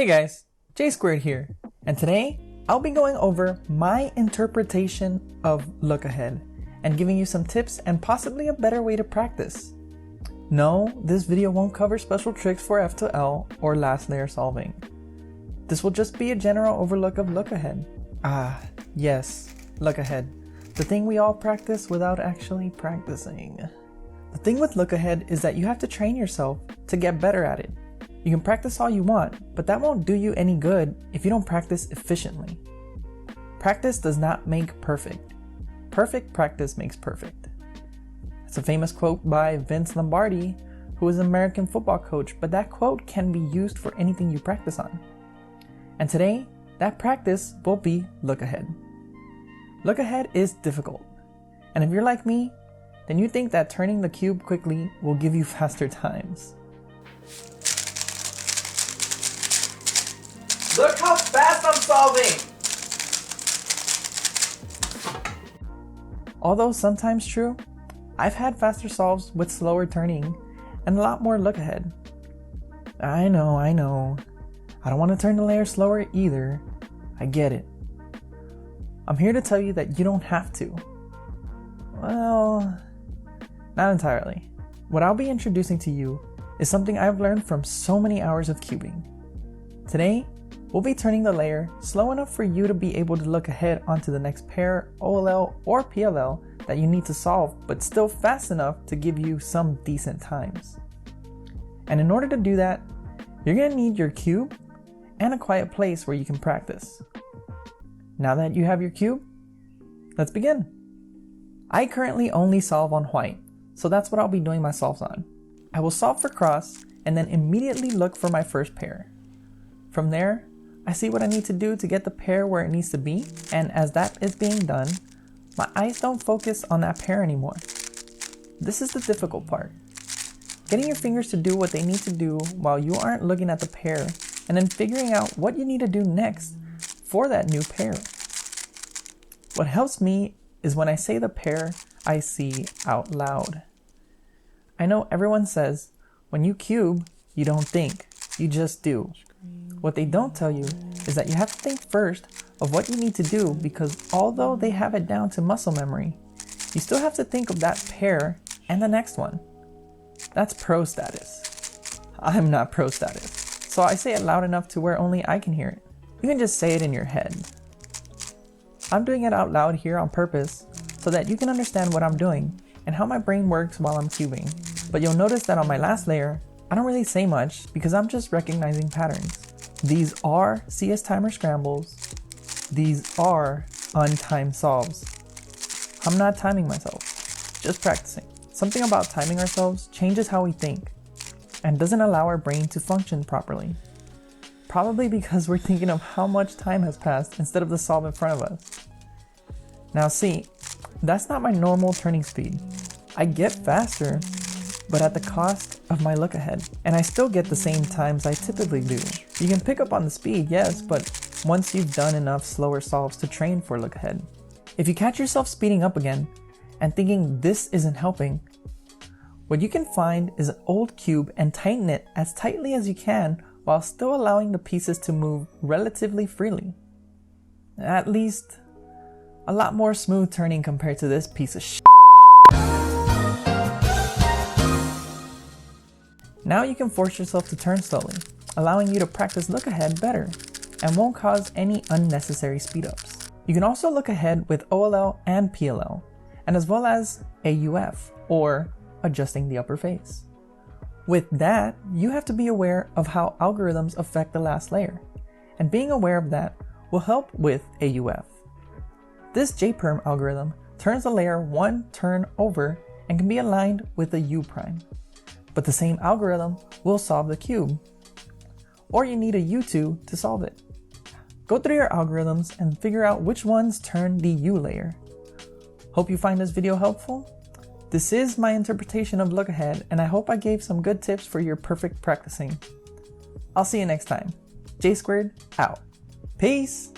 Hey guys, J Squared here, and today I'll be going over my interpretation of look ahead and giving you some tips and possibly a better way to practice. No, this video won't cover special tricks for F to L or last layer solving. This will just be a general overlook of look ahead. Yes, look ahead. The thing we all practice without actually practicing. The thing with look ahead is that you have to train yourself to get better at it. You can practice all you want, but that won't do you any good if you don't practice efficiently. Practice does not make perfect. Perfect practice makes perfect. It's a famous quote by Vince Lombardi, who is an American football coach, but that quote can be used for anything you practice on. And today, that practice will be look ahead. Look ahead is difficult. And if you're like me, then you think that turning the cube quickly will give you faster times. Look how fast I'm solving! Although sometimes true, I've had faster solves with slower turning and a lot more look ahead. I know. I don't want to turn the layer slower either. I get it. I'm here to tell you that you don't have to. Well, not entirely. What I'll be introducing to you is something I've learned from so many hours of cubing. Today, we'll be turning the layer slow enough for you to be able to look ahead onto the next pair, OLL, or PLL that you need to solve, but still fast enough to give you some decent times. And in order to do that, you're going to need your cube and a quiet place where you can practice. Now that you have your cube, let's begin. I currently only solve on white, so that's what I'll be doing my solves on. I will solve for cross and then immediately look for my first pair. From there, I see what I need to do to get the pair where it needs to be, and as that is being done, my eyes don't focus on that pair anymore. This is the difficult part. Getting your fingers to do what they need to do while you aren't looking at the pair, and then figuring out what you need to do next for that new pair. What helps me is when I say the pair I see out loud. I know everyone says, when you cube, you don't think, you just do. What they don't tell you is that you have to think first of what you need to do, because although they have it down to muscle memory, you still have to think of that pair and the next one. That's pro status. I'm not pro status, so I say it loud enough to where only I can hear it. You can just say it in your head. I'm doing it out loud here on purpose so that you can understand what I'm doing and how my brain works while I'm cubing. But you'll notice that on my last layer, I don't really say much because I'm just recognizing patterns. These are CS timer scrambles. These are untimed solves. I'm not timing myself, just practicing. Something about timing ourselves changes how we think and doesn't allow our brain to function properly. Probably because we're thinking of how much time has passed instead of the solve in front of us. Now see, that's not my normal turning speed. I get faster, but at the cost of my look ahead. And I still get the same times I typically do. You can pick up on the speed, yes, but once you've done enough slower solves to train for look ahead. If you catch yourself speeding up again and thinking this isn't helping, what you can find is an old cube and tighten it as tightly as you can while still allowing the pieces to move relatively freely. At least, a lot more smooth turning compared to this piece of shit. Now you can force yourself to turn slowly, allowing you to practice look ahead better and won't cause any unnecessary speed ups. You can also look ahead with OLL and PLL, and as well as AUF, or adjusting the upper face. With that, you have to be aware of how algorithms affect the last layer, and being aware of that will help with AUF. This JPerm algorithm turns the layer one turn over and can be aligned with a U prime. But the same algorithm will solve the cube, or you need a U2 to solve it. Go through your algorithms and figure out which ones turn the U layer. Hope you find this video helpful. This is my interpretation of look ahead, and I hope I gave some good tips for your perfect practicing. I'll see you next time. J Squared out. Peace!